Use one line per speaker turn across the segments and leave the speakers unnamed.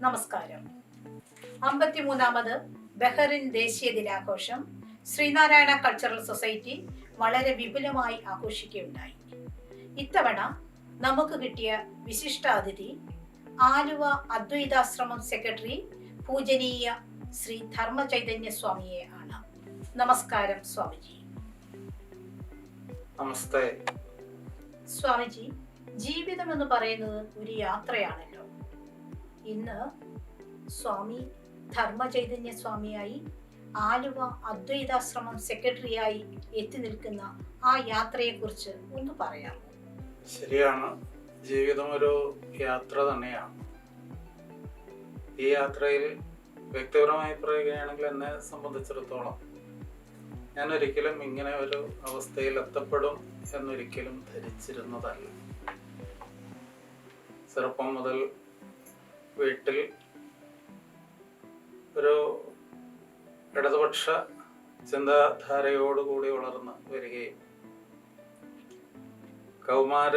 നമസ്കാരം. 53ാമത് ബഹറിൻ ദേശീയ ദിനാഘോഷം ശ്രീനാരായണ കൾച്ചറൽ സൊസൈറ്റി വളരെ വിപുലമായി ആഘോഷിക്കുകയുണ്ടായി. ഇത്തവണ നമുക്ക് കിട്ടിയ വിശിഷ്ടാതിഥി ആലുവ അദ്വൈതാശ്രമം സെക്രട്ടറി പൂജനീയ ശ്രീ ധർമ്മചൈതന്യ സ്വാമിയെ ആണ്. നമസ്കാരം സ്വാമിജി.
നമസ്തേ.
സ്വാമിജി, ജീവിതം എന്ന് പറയുന്നത് ഒരു യാത്രയാണല്ലോ. ഇന്ന് സ്വാമി ധർമ്മചൈതന്യ സ്വാമിയായി ആലുവ അദ്വൈതാശ്രമം സെക്രട്ടറിയായി എത്തി നിൽക്കുന്ന ആ യാത്രയെക്കുറിച്ച് ഒന്ന് പറയാമോ?
ശരിയാണ്, ജീവിതം ഒരു യാത്ര തന്നെയാണ്. ഈ യാത്രയിൽ വ്യക്തിപരമായി പറയുകയാണെങ്കിൽ എന്നെ സംബന്ധിച്ചിടത്തോളം ഞാൻ ഒരിക്കലും ഇങ്ങനെ ഒരു അവസ്ഥയിൽ എത്തപ്പെടും എന്നൊരിക്കലും ധരിച്ചിരുന്നതല്ല. ചെറുപ്പം മുതൽ വീട്ടിൽ ഒരു ഇടതുപക്ഷ ചിന്താധാരയോടുകൂടി വളർന്ന് വരികയും കൗമാര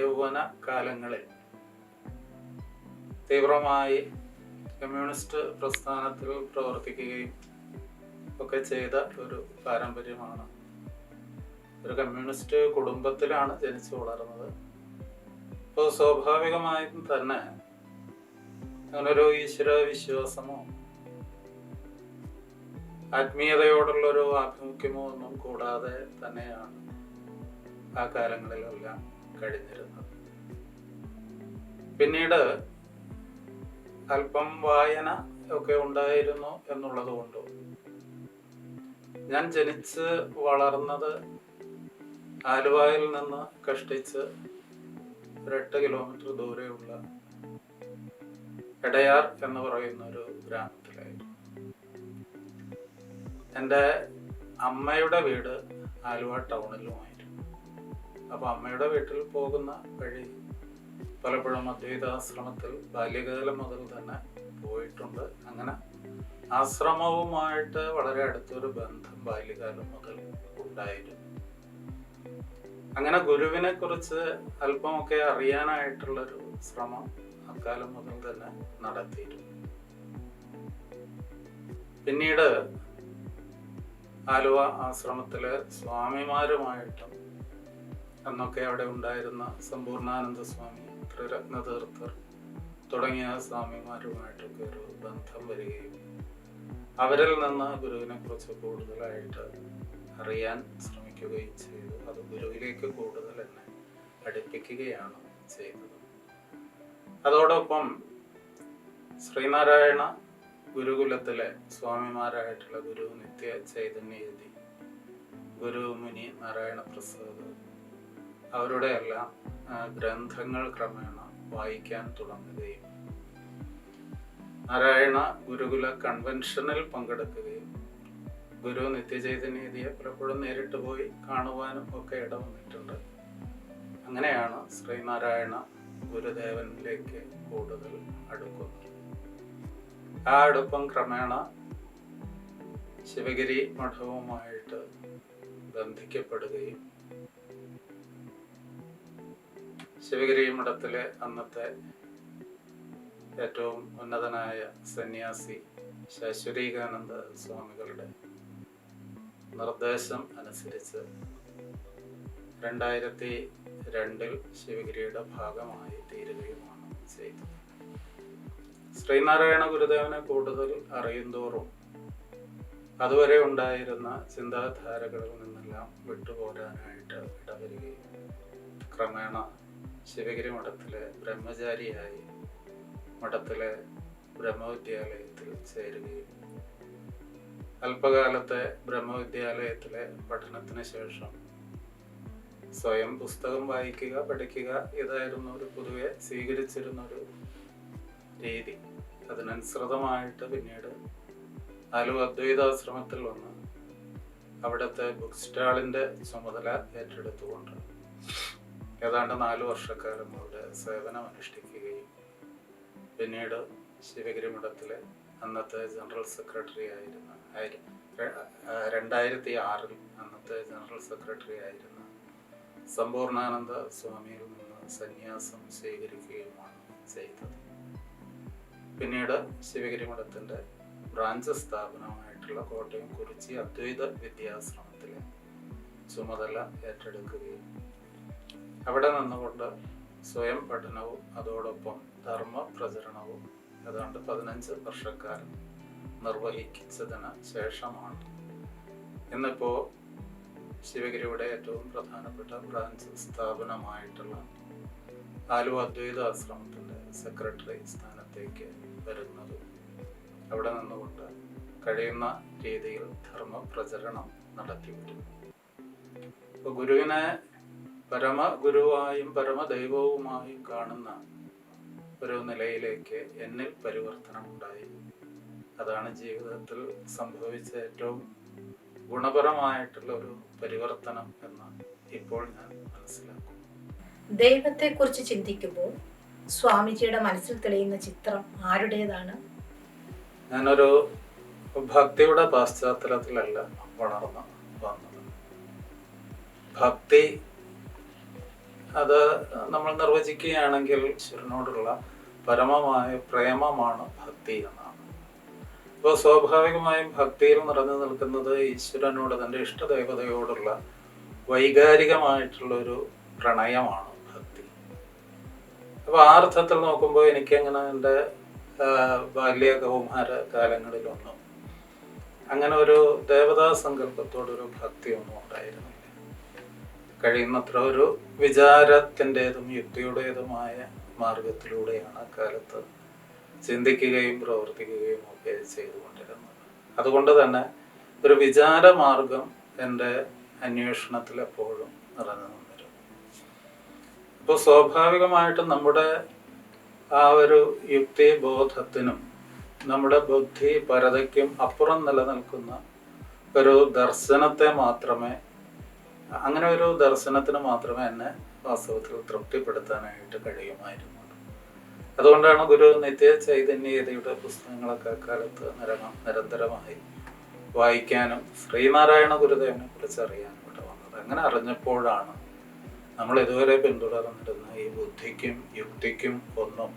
യൗവന കാലങ്ങളിൽ തീവ്രമായി കമ്മ്യൂണിസ്റ്റ് പ്രസ്ഥാനത്തിൽ പ്രവർത്തിക്കുകയും ഒക്കെ ചെയ്ത ഒരു പാരമ്പര്യമാണ്. ഒരു കമ്മ്യൂണിസ്റ്റ് കുടുംബത്തിലാണ് ജനിച്ചു വളർന്നത്. അപ്പോൾ സ്വാഭാവികമായും തന്നെ അങ്ങനൊരു ഈശ്വര വിശ്വാസമോ ആത്മീയതയോടുള്ളൊരു ആഭിമുഖ്യമോ ഒന്നും കൂടാതെ തന്നെയാണ് ആ കാലങ്ങളിലെല്ലാം കഴിഞ്ഞിരുന്നത്. പിന്നീട് അല്പം വായന ഒക്കെ ഉണ്ടായിരുന്നു എന്നുള്ളത് കൊണ്ടും ഞാൻ ജനിച്ച് വളർന്നത് ആലുവയിൽ നിന്ന് കഷ്ടിച്ച് 8 കിലോമീറ്റർ ദൂരെയുള്ള എടയാർ എന്ന് പറയുന്ന ഒരു ഗ്രാമത്തിലായിരുന്നു. എൻ്റെ അമ്മയുടെ വീട് ആലുവ ടൗണിലുമായിരുന്നു. അപ്പോൾ അമ്മയുടെ വീട്ടിൽ പോകുന്ന വഴി പലപ്പോഴും അദ്വൈതാശ്രമത്തിൽ ബാല്യകാലം മുതൽ തന്നെ പോയിട്ടുണ്ട്. അങ്ങനെ ആശ്രമവുമായിട്ട് വളരെ അടുത്തൊരു ബന്ധം ബാല്യകാലം മുതൽ ഉണ്ടായിരുന്നു. അങ്ങനെ ഗുരുവിനെ കുറിച്ച് അല്പമൊക്കെ അറിയാനായിട്ടുള്ളൊരു ശ്രമം അക്കാലം മുതൽ തന്നെ നടത്തിയിരുന്നു. പിന്നീട് ആലുവ ആശ്രമത്തിലെ സ്വാമിമാരുമായിട്ടും അന്നൊക്കെ അവിടെ ഉണ്ടായിരുന്ന സമ്പൂർണാനന്ദ സ്വാമി, ത്രിരത്നതീർത്ഥർ തുടങ്ങിയ സ്വാമിമാരുമായിട്ടൊക്കെ ഒരു ബന്ധം വരികയും അവരിൽ നിന്ന് ഗുരുവിനെ കുറിച്ച് കൂടുതലായിട്ട് അറിയാൻ ശ്രമിക്കുകയും ചെയ്തു. അത് ഗുരുവിലേക്ക് കൂടുതൽ എന്നെ അടുപ്പിക്കുകയാണ് ചെയ്തത്. അതോടൊപ്പം ശ്രീനാരായണ ഗുരുകുലത്തിലെ സ്വാമിമാരായിട്ടുള്ള ഗുരു നിത്യ ചൈതന്യയതി, ഗുരു മുനി നാരായണ പ്രസാദ്, അവരുടെ എല്ലാം ഗ്രന്ഥങ്ങൾ ക്രമേണ വായിക്കാൻ തുടങ്ങുകയും നാരായണ ഗുരുകുല കൺവെൻഷനിൽ പങ്കെടുക്കുകയും ഗുരു നിത്യചൈതന്യതിയെ പലപ്പോഴും നേരിട്ട് പോയി കാണുവാനും ഒക്കെ ഇടവന്നിട്ടുണ്ട്. അങ്ങനെയാണ് ശ്രീനാരായണ ഗുരുദേവനിലേക്ക് കൂടുതൽ അടുക്കുന്നത്. ആ അടുപ്പം ക്രമേണ ശിവഗിരി മഠവുമായിട്ട് ബന്ധിക്കപ്പെടുകയും ശിവഗിരി മഠത്തിലെ അന്നത്തെ ഏറ്റവും ഉന്നതനായ സന്യാസി ശാശ്വരീകാനന്ദ സ്വാമികളുടെ നിർദ്ദേശം അനുസരിച്ച് 2002 ശിവഗിരിയുടെ ഭാഗമായി തീരുകയുമാണ് ചെയ്തത്. ശ്രീനാരായണ ഗുരുദേവനെ കൂടുതൽ അറിയുന്തോറും അതുവരെ ഉണ്ടായിരുന്ന ചിന്താധാരകളിൽ നിന്നെല്ലാം വിട്ടുപോരാനായിട്ട് ഇടവരികയും ക്രമേണ ശിവഗിരി മഠത്തിലെ ബ്രഹ്മചാരിയായി മഠത്തിലെ ബ്രഹ്മവിദ്യാലയത്തിൽ ചേരുകയും അല്പകാലത്തെ ബ്രഹ്മവിദ്യാലയത്തിലെ പഠനത്തിന് ശേഷം സ്വയം പുസ്തകം വായിക്കുക, പഠിക്കുക, ഇതായിരുന്നു ഒരു പൊതുവെ സ്വീകരിച്ചിരുന്നൊരു രീതി. അതിനനുസൃതമായിട്ട് പിന്നീട് ആലുവ അദ്വൈതാശ്രമത്തിൽ വന്ന് അവിടുത്തെ ബുക്ക് സ്റ്റാളിൻ്റെ ചുമതല ഏറ്റെടുത്തുകൊണ്ട് ഏതാണ്ട് 4 വർഷക്കാലം അവിടെ സേവനം അനുഷ്ഠിക്കുകയും പിന്നീട് ശിവഗിരി മഠത്തിലെ അന്നത്തെ ജനറൽ സെക്രട്ടറി ആയിരുന്ന 2006 അന്നത്തെ ജനറൽ സെക്രട്ടറി ആയിരുന്ന സമ്പൂർണാനന്ദ സ്വാമിയിൽ നിന്ന് സന്യാസം സ്വീകരിക്കുകയുമാണ് ചെയ്തത്. പിന്നീട് ശിവഗിരി മഠത്തിൻ്റെ ബ്രാഞ്ച് സ്ഥാപനമായിട്ടുള്ള കോട്ടയം കുറിച്ചി അദ്വൈത വിദ്യാശ്രമത്തിലെ ചുമതല ഏറ്റെടുക്കുകയും അവിടെ നിന്നുകൊണ്ട് സ്വയം പഠനവും അതോടൊപ്പം ധർമ്മ പ്രചരണവും ഏതാണ്ട് 15 വർഷക്കാലം നിർവഹിച്ചതിന് ശേഷമാണ് ഇന്നിപ്പോൾ ശിവഗിരിയുടെ ഏറ്റവും പ്രധാനപ്പെട്ട ബ്രാഞ്ച് സ്ഥാപനമായിട്ടുള്ള ആലുവ അദ്വൈത ആശ്രമത്തിൻ്റെ സെക്രട്ടറി സ്ഥാനത്തേക്ക് വരുന്നതും അവിടെ നിന്നുകൊണ്ട് കഴിയുന്ന രീതിയിൽ ധർമ്മ പ്രചരണം നടത്തി വരും. ഇപ്പോൾ ഗുരുവിനെ പരമഗുരുവായും പരമദൈവവുമായും കാണുന്ന ഒരു നിലയിലേക്ക് എന്നിൽ പരിവർത്തനമുണ്ടായി. അതാണ് ജീവിതത്തിൽ സംഭവിച്ച ഏറ്റവും ഗുണപരമായിട്ടുള്ള ഒരു പരിവർത്തനം എന്ന് ഇപ്പോൾ ഞാൻ മനസ്സിലാക്കുന്നു.
ദൈവത്തെക്കുറിച്ച് ചിന്തിക്കുമ്പോൾ സ്വാമിജിയുടെ മനസ്സിൽ തെളിയുന്ന ചിത്രം ആരുടേതാണ്?
ഞാനൊരു ഭക്തിയുടെ പശ്ചാത്തലത്തിലല്ല വളർന്നു വന്നത്. ഭക്തി അത് നമ്മൾ നിർവചിക്കുകയാണെങ്കിൽ ഈശ്വരനോടുള്ള പരമമായ പ്രേമമാണ് ഭക്തി എന്നാണ്. അപ്പോൾ സ്വാഭാവികമായും ഭക്തിയിൽ നിറഞ്ഞു നിൽക്കുന്നത് ഈശ്വരനോട്, തൻ്റെ ഇഷ്ടദേവതയോടുള്ള വൈകാരികമായിട്ടുള്ളൊരു പ്രണയമാണ് ഭക്തി. അപ്പോൾ ആ അർത്ഥത്തിൽ നോക്കുമ്പോൾ എനിക്കങ്ങനെ എൻ്റെ ബാല്യ കൗമാര കാലങ്ങളിലൊന്നും അങ്ങനെ ഒരു ദേവതാ സങ്കല്പത്തോടൊരു ഭക്തിയൊന്നും ഉണ്ടായിരുന്നില്ല. കഴിയുന്നത്ര ഒരു വിചാരത്തിൻ്റെതും യുക്തിയുടേതുമായ മാർഗത്തിലൂടെയാണ് അക്കാലത്ത് ചിന്തിക്കുകയും പ്രവർത്തിക്കുകയും ഒക്കെ ചെയ്തുകൊണ്ടിരുന്നത്. അതുകൊണ്ട് തന്നെ ഒരു വിചാരമാർഗം എൻ്റെ അന്വേഷണത്തിൽ എപ്പോഴും നിറഞ്ഞു നിന്നിരുന്നു. അപ്പോൾ സ്വാഭാവികമായിട്ടും നമ്മുടെ ആ ഒരു യുക്തി ബോധത്തിനും നമ്മുടെ ബുദ്ധി പരതയ്ക്കും അപ്പുറം നിലനിൽക്കുന്ന ഒരു ദർശനത്തെ മാത്രമേ, അങ്ങനെ ഒരു ദർശനത്തിന് മാത്രമേ എന്നെ വാസ്തവത്തിൽ തൃപ്തിപ്പെടുത്താനായിട്ട് കഴിയുമായിരുന്നുള്ളൂ. അതുകൊണ്ടാണ് ഗുരു നിത്യ ചൈതന്യതയുടെ പുസ്തകങ്ങളൊക്കെ അക്കാലത്ത് നിരന്തരമായി വായിക്കാനും ശ്രീനാരായണ ഗുരുദേവനെ കുറിച്ച് അറിയാനും ഇവിടെ വന്നത്. അങ്ങനെ അറിഞ്ഞപ്പോഴാണ് നമ്മൾ ഇതുവരെ പിന്തുടർന്നിരുന്ന ഈ ബുദ്ധിക്കും യുക്തിക്കും ഒന്നും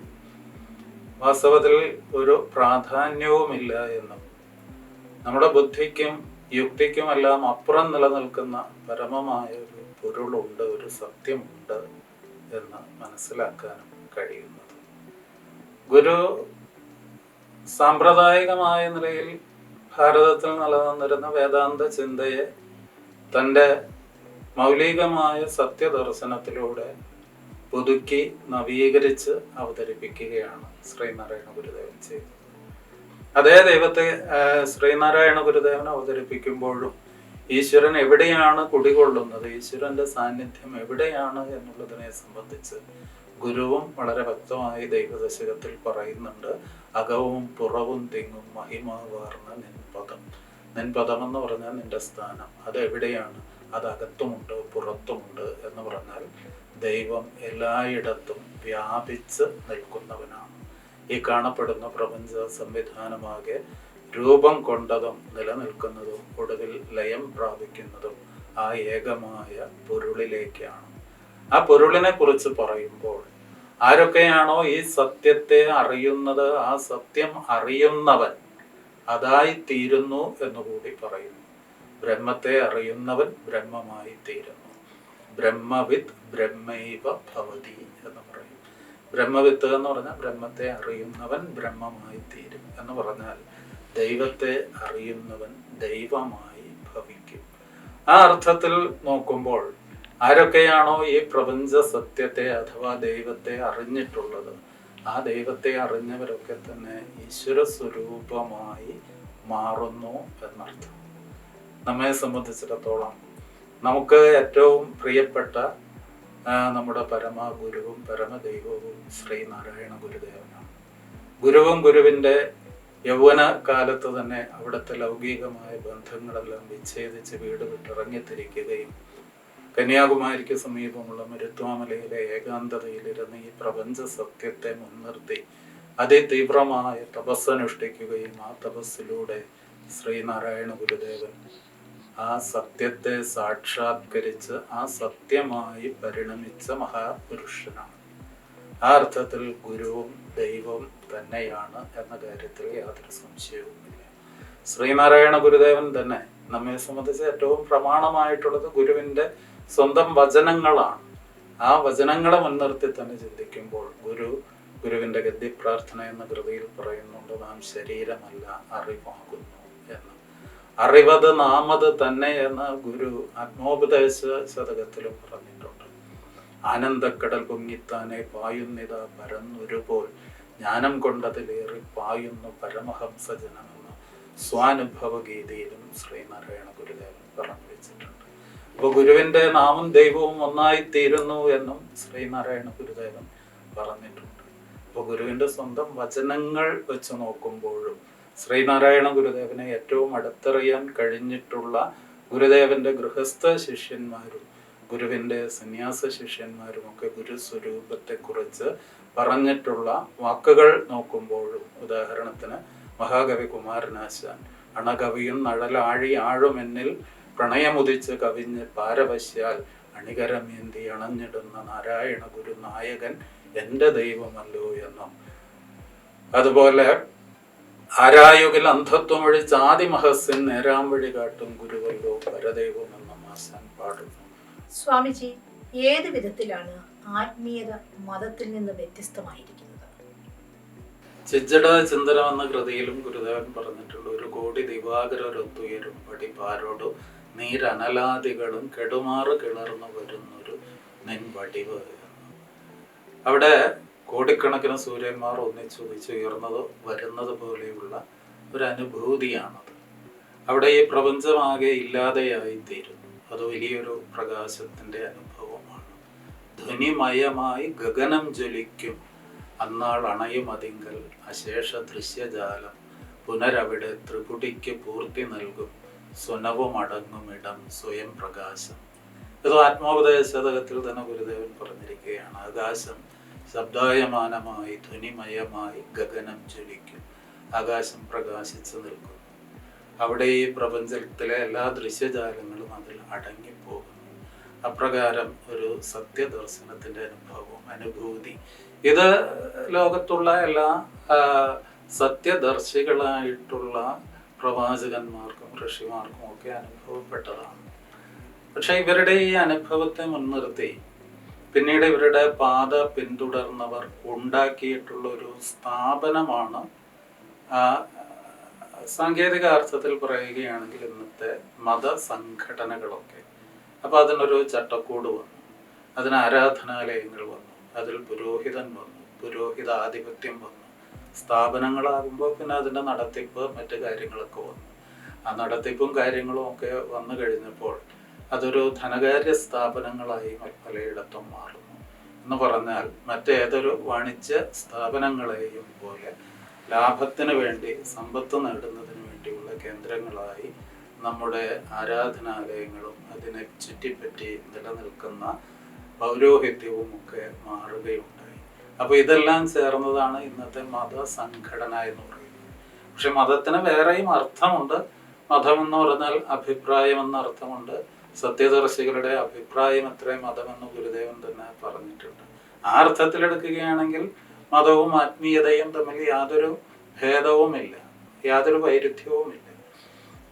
വാസ്തവത്തിൽ ഒരു പ്രാധാന്യവുമില്ല എന്നും നമ്മുടെ ബുദ്ധിക്കും യുക്തിക്കുമെല്ലാം അപ്പുറം നിലനിൽക്കുന്ന പരമമായ ഒരു പൊരുളുണ്ട്, ഒരു സത്യമുണ്ട് എന്ന് മനസ്സിലാക്കാനും കഴിയുന്നത്. ഗുരു സാമ്പ്രദായികമായ നിലയിൽ ഭാരതത്തിൽ നിലനിന്നിരുന്ന വേദാന്ത ചിന്തയെ തൻ്റെ മൗലികമായ സത്യദർശനത്തിലൂടെ പുതുക്കി നവീകരിച്ച് അവതരിപ്പിക്കുകയാണ് ശ്രീനാരായണ ഗുരുദേവൻ ചെയ്തത്. അതേ ദൈവത്തെ ശ്രീനാരായണ ഗുരുദേവൻ അവതരിപ്പിക്കുമ്പോഴും ഈശ്വരൻ എവിടെയാണ് കുടികൊള്ളുന്നത്, ഈശ്വരന്റെ സാന്നിധ്യം എവിടെയാണ് എന്നുള്ളതിനെ സംബന്ധിച്ച് ഗുരുവും വളരെ വ്യക്തമായി ദൈവദശകത്തിൽ പറയുന്നുണ്ട്. അകവും പുറവും തിങ്ങും മഹിമാവാർന്ന നിൻപദം. നിൻപദം എന്ന് പറഞ്ഞാൽ നിന്റെ സ്ഥാനം, അതെവിടെയാണ്? അത് അകത്തുമുണ്ട് പുറത്തുമുണ്ട് എന്ന് പറഞ്ഞാൽ ദൈവം എല്ലായിടത്തും വ്യാപിച്ച് നിൽക്കുന്നവനാണ്. ഈ കാണപ്പെടുന്ന പ്രപഞ്ച സംവിധാനമാകെ രൂപം കൊണ്ടതും നിലനിൽക്കുന്നതും ഒടുവിൽ ലയം പ്രാപിക്കുന്നതും ആ ഏകമായ പൊരുളിലേക്കാണ്. ആ പൊരുളിനെ കുറിച്ച് പറയുമ്പോൾ ആരൊക്കെയാണോ ഈ സത്യത്തെ അറിയുന്നത്, ആ സത്യം അറിയുന്നവൻ അതായി തീരുന്നു എന്നുകൂടി പറയുന്നു. ബ്രഹ്മത്തെ അറിയുന്നവൻ ബ്രഹ്മമായി തീരുന്നു. ബ്രഹ്മവിത്ത് ബ്രഹ്മൈവ ഭവതി എന്ന് പറയും. ബ്രഹ്മവിത്ത് എന്ന് പറഞ്ഞാൽ ബ്രഹ്മത്തെ അറിയുന്നവൻ ബ്രഹ്മമായി തീരും എന്ന് പറഞ്ഞാൽ ദൈവത്തെ അറിയുന്നവൻ ദൈവമായി ഭവിക്കും. ആ അർത്ഥത്തിൽ നോക്കുമ്പോൾ ആരൊക്കെയാണോ ഈ പ്രപഞ്ച സത്യത്തെ അഥവാ ദൈവത്തെ അറിഞ്ഞിട്ടുള്ളത്, ആ ദൈവത്തെ അറിഞ്ഞവരൊക്കെ തന്നെ ഈശ്വര സ്വരൂപമായി മാറുന്നു എന്നർത്ഥം. നമ്മെ സംബന്ധിച്ചിടത്തോളം നമുക്ക് ഏറ്റവും പ്രിയപ്പെട്ട നമ്മുടെ പരമഗുരുവും പരമദൈവവും ശ്രീനാരായണ ഗുരുദേവനാണ്. ഗുരുവും ഗുരുവിൻ്റെ യൗവന കാലത്ത് തന്നെ അവിടുത്തെ ലൗകികമായ ബന്ധങ്ങളെല്ലാം വിച്ഛേദിച്ച് വീട് വിട്ടിറങ്ങിത്തിരിക്കുകയും കന്യാകുമാരിക്ക് സമീപമുള്ള മരുത്വാമലയിലെ ഏകാന്തതയിലിരുന്ന് ഈ പ്രപഞ്ച സത്യത്തെ മുൻനിർത്തി അതിതീവ്രമായ തപസ്സനുഷ്ഠിക്കുകയും ആ തപസ്സിലൂടെ ശ്രീനാരായണ ഗുരുദേവൻ ആ സത്യത്തെ സാക്ഷാത്കരിച്ച് ആ സത്യമായി പരിണമിച്ച മഹാപുരുഷനാണ്. ആ അർത്ഥത്തിൽ ഗുരുവും ദൈവവും തന്നെയാണ് എന്ന കാര്യത്തിൽ യാതൊരു സംശയവുമില്ല. ശ്രീനാരായണ ഗുരുദേവൻ തന്നെ നമ്മെ സംബന്ധിച്ച് ഏറ്റവും പ്രമാണമായിട്ടുള്ളത് ഗുരുവിൻ്റെ സ്വന്തം വചനങ്ങളാണ്. ആ വചനങ്ങളെ മുൻനിർത്തി തന്നെ ചിന്തിക്കുമ്പോൾ ഗുരുവിൻ്റെ ഗദ്യപ്രാർത്ഥന എന്ന കൃതിയിൽ പറയുന്നുണ്ട്, നാം ശരീരമല്ല അറിവാകുന്നു എന്ന്. അറിവത് നാമത് തന്നെ എന്ന് ഗുരു ആത്മോപദേശ ശതകത്തിലും പറഞ്ഞിട്ടുണ്ട്. ആനന്ദക്കടൽ പൊങ്ങിത്താനെ പായുന്നിത പരന്നൊരുപോൽ ജ്ഞാനം കൊണ്ടതിലേറി പായുന്നു പരമഹംസ ജനമെന്ന് സ്വാനുഭവ ഗീതയിലും ശ്രീനാരായണ ഗുരുദേവൻ പറഞ്ഞു വെച്ചിട്ടുണ്ട്. അപ്പോൾ ഗുരുവിൻ്റെ നാമം ദൈവവും ഒന്നായിത്തീരുന്നു എന്നും ശ്രീനാരായണ ഗുരുദേവൻ പറഞ്ഞിട്ടുണ്ട്. അപ്പോൾ ഗുരുവിൻ്റെ സ്വന്തം വചനങ്ങൾ വെച്ച് നോക്കുമ്പോഴും ശ്രീനാരായണ ഗുരുദേവനെ ഏറ്റവും അടുത്തറിയാൻ കഴിഞ്ഞിട്ടുള്ള ഗുരുദേവന്റെ ഗൃഹസ്ഥ ശിഷ്യന്മാരും ഗുരുവിൻ്റെ സന്യാസ ശിഷ്യന്മാരും ഒക്കെ ഗുരുസ്വരൂപത്തെക്കുറിച്ച് പറഞ്ഞിട്ടുള്ള വാക്കുകൾ നോക്കുമ്പോഴും, ഉദാഹരണത്തിന് മഹാകവി കുമാരനാശാൻ അണകവിയും നഴലാഴി ആഴുമെന്നിൽ പ്രണയമുദിച്ച് കവിഞ്ഞ് പാരവശ്യാൽ അണികരമേന്തി അണഞ്ഞിടുന്ന നാരായണ ഗുരു നായകൻ എൻ്റെ ദൈവമല്ലോ എന്നും, അതുപോലെ ആരായുകിൽ അന്ധത്വം വഴി ജാതി മഹസ്സിൻ നേരാം വഴി കാട്ടും ഗുരുവല്ലോ പരദൈവം എന്നും ആശാൻ പാടുന്നു.
സ്വാമിജി, ഏത് വിധത്തിലാണ് ആത്മീയത മതത്തിൽ നിന്ന് വ്യത്യസ്തമായിരിക്കുന്നത്?
ചിജ്ജട ചിന്തനം എന്ന കൃതിയിലും ഗുരുദേവൻ പറഞ്ഞിട്ടുണ്ട്, ഒരു കോടി ദിവാകരൊത്തുയരും പടിപാരോടു നീരനലാദികളും കെടുമാറ് കിളർന്നു വരുന്നൊരു നെൻവടിവ് എന്ന്. അവിടെ കോടിക്കണക്കിന് സൂര്യന്മാർ ഒന്നിച്ചുയർന്നത് വരുന്നത് പോലെയുള്ള ഒരു അനുഭൂതിയാണത്. അവിടെ ഈ പ്രപഞ്ചമാകെ ഇല്ലാതെയായി തീരുന്നു. അത് വലിയൊരു പ്രകാശത്തിൻ്റെ അനുഭവമാണ്. ധ്വനിമയമായി ഗഗനം ജ്വലിക്കും അന്നാൾ അണയുമതിങ്കൽ അശേഷ ദൃശ്യജാലം പുനരവിടെ ത്രിപുടിക്ക് പൂർത്തി നൽകും സ്വനവും അടങ്ങും ഇടം സ്വയം പ്രകാശം. ഇത് ആത്മോപദേശതകത്തിൽ തന്നെ ഗുരുദേവൻ പറഞ്ഞിരിക്കുകയാണ്. ആകാശം ശബ്ദായമാനമായി ധ്വനിമയമായി ഗഗനം ജ്വലിക്കും. ആകാശം പ്രകാശിച്ചു നിൽക്കുന്നു. അവിടെ ഈ പ്രപഞ്ചത്തിലെ എല്ലാ ദൃശ്യജാലങ്ങളും അതിൽ അടങ്ങിപ്പോകുന്നു. അപ്രകാരം ഒരു സത്യദർശനത്തിൻ്റെ അനുഭൂതി ഇത് ലോകത്തുള്ള എല്ലാ സത്യദർശികളായിട്ടുള്ള പ്രവാചകന്മാർക്കും ഋഷിമാർക്കും ഒക്കെ അനുഭവപ്പെട്ടതാണ്. പക്ഷെ ഇവരുടെ ഈ അനുഭവത്തെ മുൻനിർത്തി പിന്നീട് ഇവരുടെ പാത പിന്തുടർന്നവർ ഉണ്ടാക്കിയിട്ടുള്ള ഒരു സ്ഥാപനമാണ്, സാങ്കേതിക അർത്ഥത്തിൽ പറയുകയാണെങ്കിൽ, ഇന്നത്തെ മതസംഘടനകളൊക്കെ. അപ്പോൾ അതിനൊരു ചട്ടക്കൂട് വന്നു, അതിന് ആരാധനാലയങ്ങൾ വന്നു, അതിൽ പുരോഹിതൻ വന്നു, പുരോഹിതാധിപത്യം വന്നു. സ്ഥാപനങ്ങളാകുമ്പോൾ പിന്നെ അതിൻ്റെ നടത്തിപ്പ് മറ്റു കാര്യങ്ങളൊക്കെ വന്നു. ആ നടത്തിപ്പും കാര്യങ്ങളും ഒക്കെ വന്നു കഴിഞ്ഞപ്പോൾ അതൊരു ധനകാര്യ സ്ഥാപനങ്ങളായി പലയിടത്തും മാറുന്നു. എന്ന് പറഞ്ഞാൽ മറ്റേതൊരു വാണിജ്യ സ്ഥാപനങ്ങളെയും പോലെ ലാഭത്തിന് വേണ്ടി സമ്പത്ത് നേടുന്നതിന് വേണ്ടിയുള്ള കേന്ദ്രങ്ങളായി നമ്മുടെ ആരാധനാലയങ്ങളും അതിനെ ചുറ്റിപ്പറ്റി നിലനിൽക്കുന്ന പൗരോഹിത്യവും ഒക്കെ മാറുകയുണ്ടായി. അപ്പോൾ ഇതെല്ലാം ചേർന്നതാണ് ഇന്നത്തെ മതസംഘടന എന്ന് പറയുന്നത്. പക്ഷെ മതത്തിന് വേറെയും അർത്ഥമുണ്ട്. മതം എന്ന് പറഞ്ഞാൽ അഭിപ്രായം എന്ന അർത്ഥമുണ്ട്. സത്യദർശികളുടെ അഭിപ്രായം എത്ര മതമെന്ന് ഗുരുദേവൻ തന്നെ പറഞ്ഞിട്ടുണ്ട്. ആ അർത്ഥത്തിലെടുക്കുകയാണെങ്കിൽ മതവും ആത്മീയതയും തമ്മിൽ യാതൊരു ഭേദവുമില്ല, യാതൊരു വൈരുദ്ധ്യവുമില്ല.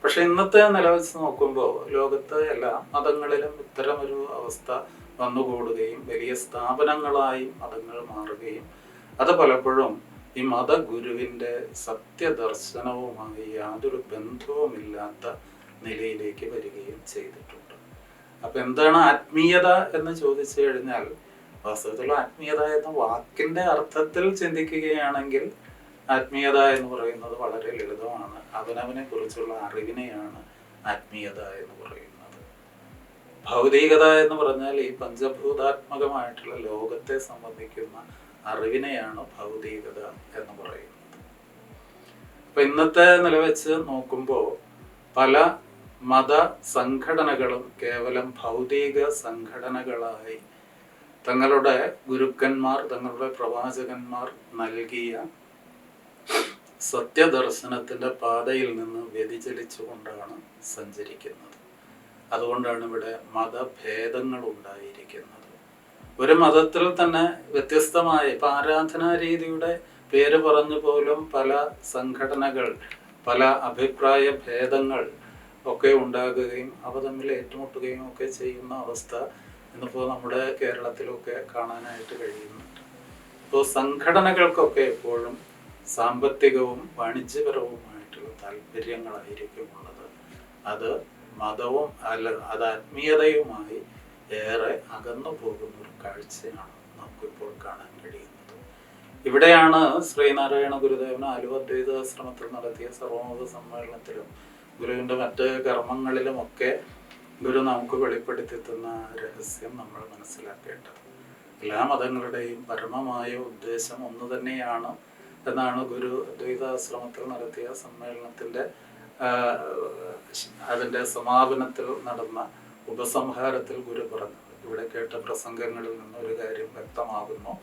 പക്ഷെ ഇന്നത്തെ നിലവെച്ച് നോക്കുമ്പോൾ ലോകത്ത് എല്ലാ മതങ്ങളിലും ഇത്തരമൊരു അവസ്ഥ വന്നുകൂടുകയും വലിയ സ്ഥാപനങ്ങളായി മതങ്ങൾ മാറുകയും അത് പലപ്പോഴും ഈ മതഗുരുവിൻ്റെ സത്യദർശനവുമായി യാതൊരു ബന്ധവുമില്ലാത്ത നിലയിലേക്ക് വരികയും ചെയ്തിട്ടുണ്ട്. അപ്പം എന്താണ് ആത്മീയത എന്ന് ചോദിച്ചു കഴിഞ്ഞാൽ, വാസ്തവത്തിൽ ആത്മീയത എന്ന വാക്കിൻ്റെ അർത്ഥത്തിൽ ചിന്തിക്കുകയാണെങ്കിൽ ആത്മീയത എന്ന് പറയുന്നത് വളരെ ലളിതമാണ്. അവനവനെ കുറിച്ചുള്ള അറിവിനെയാണ് ആത്മീയത എന്ന് പറയുന്നത്. ഭൗതികത എന്ന് പറഞ്ഞാൽ ഈ പഞ്ചഭൂതാത്മകമായിട്ടുള്ള ലോകത്തെ സംബന്ധിക്കുന്ന അറിവിനെയാണ് ഭൗതികത എന്ന് പറയുന്നത്. അപ്പൊ ഇന്നത്തെ നിലവെച്ച് നോക്കുമ്പോൾ പല മത സംഘടനകളും കേവലം ഭൗതിക സംഘടനകളായി തങ്ങളുടെ ഗുരുക്കന്മാർ, തങ്ങളുടെ പ്രവാചകന്മാർ നൽകിയ സത്യദർശനത്തിൻ്റെ പാതയിൽ നിന്ന് വ്യതിചലിച്ചുകൊണ്ടാണ് സഞ്ചരിക്കുന്നത്. അതുകൊണ്ടാണ് ഇവിടെ മതഭേദങ്ങൾ ഉണ്ടായിരിക്കുന്നത്. ഒരു മതത്തിൽ തന്നെ വ്യത്യസ്തമായ ഇപ്പം ആരാധനാ രീതിയുടെ പേര് പറഞ്ഞു പോലും പല സംഘടനകൾ, പല അഭിപ്രായ ഭേദങ്ങൾ ഒക്കെ ഉണ്ടാകുകയും അവ തമ്മിൽ ഏറ്റുമുട്ടുകയും ഒക്കെ ചെയ്യുന്ന അവസ്ഥ ഇന്നിപ്പോൾ നമ്മുടെ കേരളത്തിലൊക്കെ കാണാനായിട്ട് കഴിയുന്നുണ്ട്. ഇപ്പോൾ സംഘടനകൾക്കൊക്കെ എപ്പോഴും സാമ്പത്തികവും വാണിജ്യപരവുമായിട്ടുള്ള താല്പര്യങ്ങളായിരിക്കും ഉള്ളത്. അത് മതവും അത് ആത്മീയതയുമായി ഏറെ അകന്നു പോകുന്ന ഒരു കാഴ്ചയാണ് നമുക്കിപ്പോൾ കാണാൻ കഴിയുന്നത്. ഇവിടെയാണ് ശ്രീനാരായണ ഗുരുദേവൻ ആലുവ അദ്വൈതാശ്രമത്തിൽ നടത്തിയ സർവമത സമ്മേളനത്തിലും ഗുരുവിൻ്റെ മറ്റ് കർമ്മങ്ങളിലുമൊക്കെ ഗുരു നമുക്ക് വെളിപ്പെടുത്തി തന്ന രഹസ്യം നമ്മൾ മനസ്സിലാക്കേണ്ടത്. എല്ലാ മതങ്ങളുടെയും പരമമായ ഉദ്ദേശം ഒന്ന് തന്നെയാണ് എന്നാണ് ഗുരു അദ്വൈതാശ്രമത്തിൽ നടത്തിയ സമ്മേളനത്തിൻ്റെ അതിൻ്റെ സമാപനത്തിൽ നടന്ന ഉപസംഹാരത്തിൽ ഗുരു പറഞ്ഞത്. ഇവിടെ കേട്ട പ്രസംഗങ്ങളിൽ നിന്ന് ഒരു കാര്യം വ്യക്തമാകുന്നു: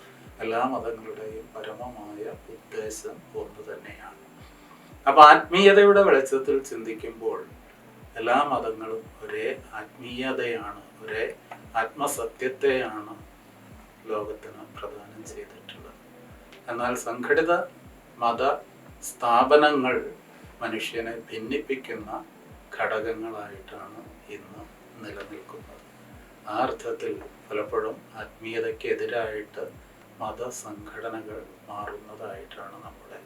എല്ലാ മതങ്ങളുടെയും പരമമായ ഉദ്ദേശം ഒന്ന് തന്നെയാണ്. അപ്പൊ ആത്മീയതയുടെ വെളിച്ചത്തിൽ ചിന്തിക്കുമ്പോൾ എല്ലാ മതങ്ങളും ഒരേ ആത്മീയതയാണ്, ഒരേ ആത്മസത്യത്തെയാണ് ലോകത്തിന് പ്രദാനം ചെയ്തിട്ടുള്ളത്. എന്നാൽ സംഘടിത മത സ്ഥാപനങ്ങൾ മനുഷ്യനെ ഭിന്നിപ്പിക്കുന്ന ഘടകങ്ങളായിട്ടാണ് ഇന്ന് നിലനിൽക്കുന്നത്. ആ അർത്ഥത്തിൽ പലപ്പോഴും ആത്മീയതയ്ക്കെതിരായിട്ട് മതസംഘടനകൾ മാറുന്നതായിട്ടാണ് നമ്മുടെ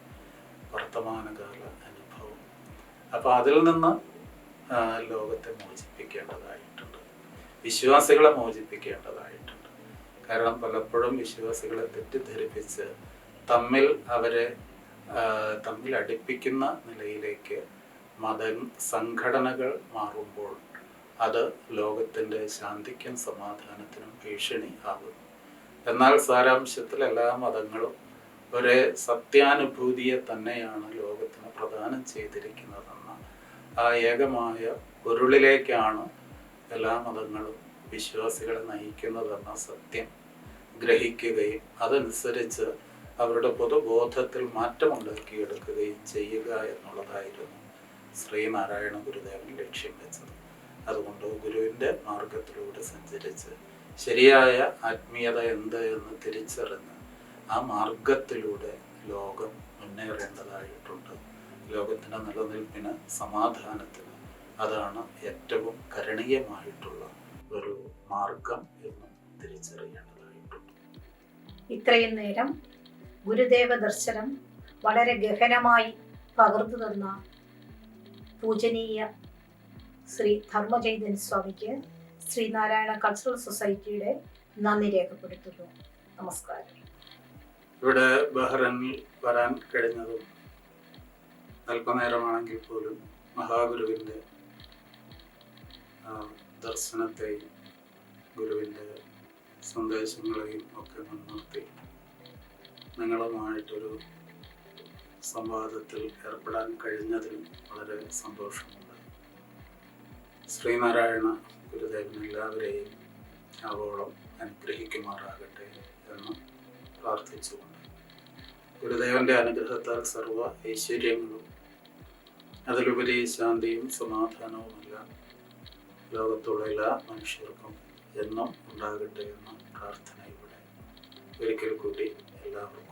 വർത്തമാനകാല അനുഭവം. അപ്പോൾ അതിൽ നിന്ന് ലോകത്തെ മോചിപ്പിക്കേണ്ടതായിട്ടുണ്ട്, വിശ്വാസികളെ മോചിപ്പിക്കേണ്ടതായിട്ടുണ്ട്. കാരണം പലപ്പോഴും വിശ്വാസികളെ തെറ്റിദ്ധരിപ്പിച്ച് തമ്മിൽ അടുപ്പിക്കുന്ന നിലയിലേക്ക് സംഘടനകൾ മാറുമ്പോൾ അത് ലോകത്തിൻ്റെ ശാന്തിക്കും സമാധാനത്തിനും ഭീഷണി ആകുന്നു. എന്നാൽ സാരാംശത്തിൽ എല്ലാ മതങ്ങളും ഒരേ സത്യാനുഭൂതിയെ തന്നെയാണ് ലോകത്തിന് പ്രദാനം ചെയ്തിരിക്കുന്നതെന്ന ആ ഏകമായ പൊരുളിലേക്കാണ് എല്ലാ മതങ്ങളും വിശ്വാസികളെ നയിക്കുന്നതെന്ന സത്യം ഗ്രഹിക്കുകയും അതനുസരിച്ച് അവരുടെ പൊതുബോധത്തിൽ മാറ്റമുണ്ടാക്കിയെടുക്കുകയും ചെയ്യുക എന്നുള്ളതായിരുന്നു ശ്രീനാരായണ ഗുരുദേവൻ ലക്ഷ്യം വെച്ചത്. അതുകൊണ്ട് ഗുരുവിൻ്റെ മാർഗത്തിലൂടെ സഞ്ചരിച്ച് ശരിയായ ആത്മീയത എന്ത് എന്ന് തിരിച്ചറിഞ്ഞ് ആ മാർഗത്തിലൂടെ ലോകം മുന്നേറേണ്ടതായിട്ടുണ്ട്. ലോകത്തിൻ്റെ നിലനിൽപ്പിന്, സമാധാനത്തിന് അതാണ് ഏറ്റവും കരണീയമായിട്ടുള്ള ഒരു മാർഗം എന്ന് തിരിച്ചറിയേണ്ടതായിട്ടുണ്ട്.
ഇത്രയും നേരം ഗുരുദേവ ദർശനം വളരെ ഗഹനമായി പകർന്നു തന്ന പൂജനീയ ശ്രീ ധർമ്മചൈതന്യ സ്വാമിക്ക് ശ്രീനാരായണ കൾച്ചറൽ സൊസൈറ്റിയുടെ നന്ദി രേഖപ്പെടുത്തുന്നു. നമസ്കാരം.
ഇവിടെ ബഹ്റൈനിൽ വരാൻ കഴിഞ്ഞതും അല്പനേരമാണെങ്കിൽ പോലും മഹാഗുരുവിൻ്റെ ദർശനത്തെയും ഗുരുവിൻ്റെ സന്ദേശങ്ങളെയും ഒക്കെ മുൻനിർത്തി നിങ്ങളുമായിട്ടൊരു സംവാദത്തിൽ ഏർപ്പെടാൻ കഴിഞ്ഞതിൽ വളരെ സന്തോഷമുണ്ട്. ശ്രീനാരായണ ഗുരുദേവൻ എല്ലാവരെയും ആവോളം അനുഗ്രഹിക്കുമാറാകട്ടെ എന്ന് പ്രാർത്ഥിച്ചുകൊണ്ട് ഗുരുദേവൻ്റെ അനുഗ്രഹത്താൽ സർവ്വ ഐശ്വര്യങ്ങളും അതിലുപരി ശാന്തിയും സമാധാനവുമെല്ലാം ലോകത്തുള്ള എല്ലാ മനുഷ്യർക്കും എന്നും ഉണ്ടാകട്ടെ എന്ന പ്രാർത്ഥനയോടെ ഒരിക്കൽ കൂടി എല്ലാവർക്കും